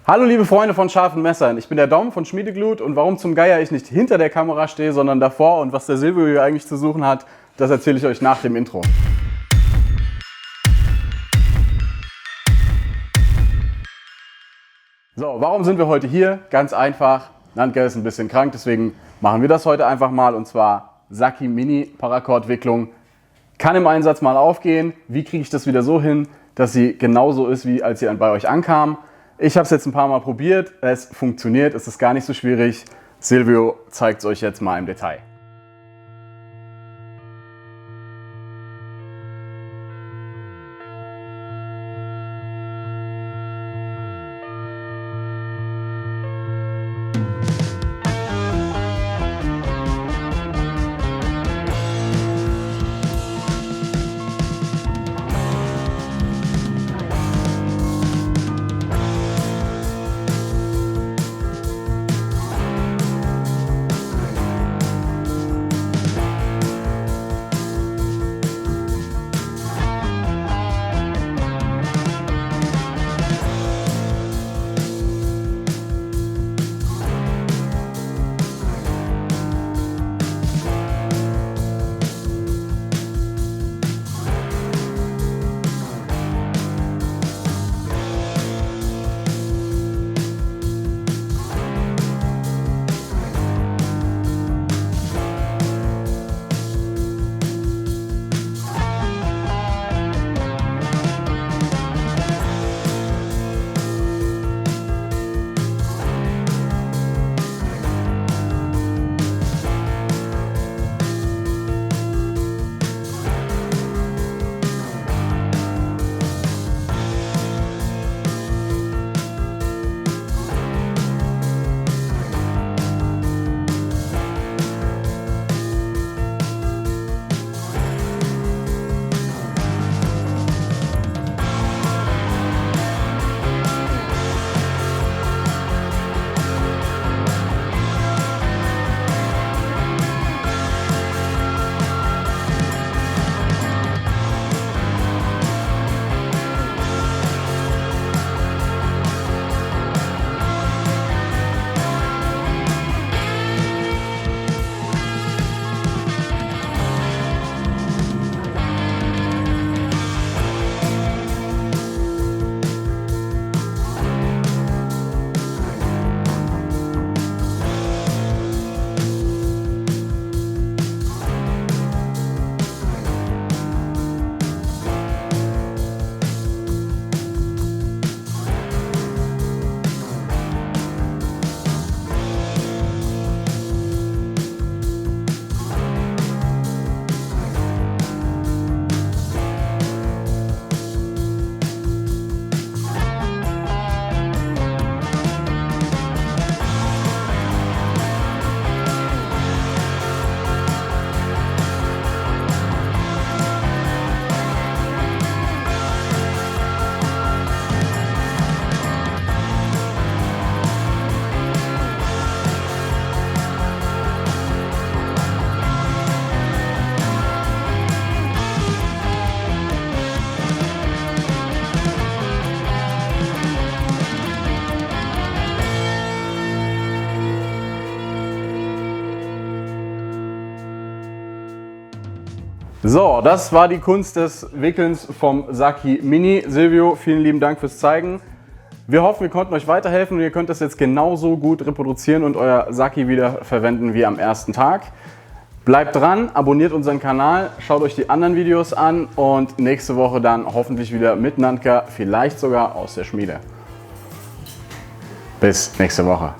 Hallo liebe Freunde von scharfen Messern, ich bin der Dom von Schmiedeglut und warum zum Geier ich nicht hinter der Kamera stehe, sondern davor und was der Silvio hier eigentlich zu suchen hat, das erzähle ich euch nach dem Intro. So, warum sind wir heute hier? Ganz einfach, Nantke ist ein bisschen krank, deswegen machen wir das heute einfach mal und zwar Saki Mini Paracord-Wicklung. Kann im Einsatz mal aufgehen. Wie kriege ich das wieder so hin, dass sie genauso ist, wie als sie bei euch ankam? Ich habe es jetzt ein paar Mal probiert, es funktioniert, es ist gar nicht so schwierig. Silvio zeigt es euch jetzt mal im Detail. So, das war die Kunst des Wickelns vom Saki Mini. Silvio, vielen lieben Dank fürs Zeigen. Wir hoffen, wir konnten euch weiterhelfen und ihr könnt das jetzt genauso gut reproduzieren und euer Saki wieder verwenden wie am ersten Tag. Bleibt dran, abonniert unseren Kanal, schaut euch die anderen Videos an und nächste Woche dann hoffentlich wieder mit Nantke, vielleicht sogar aus der Schmiede. Bis nächste Woche.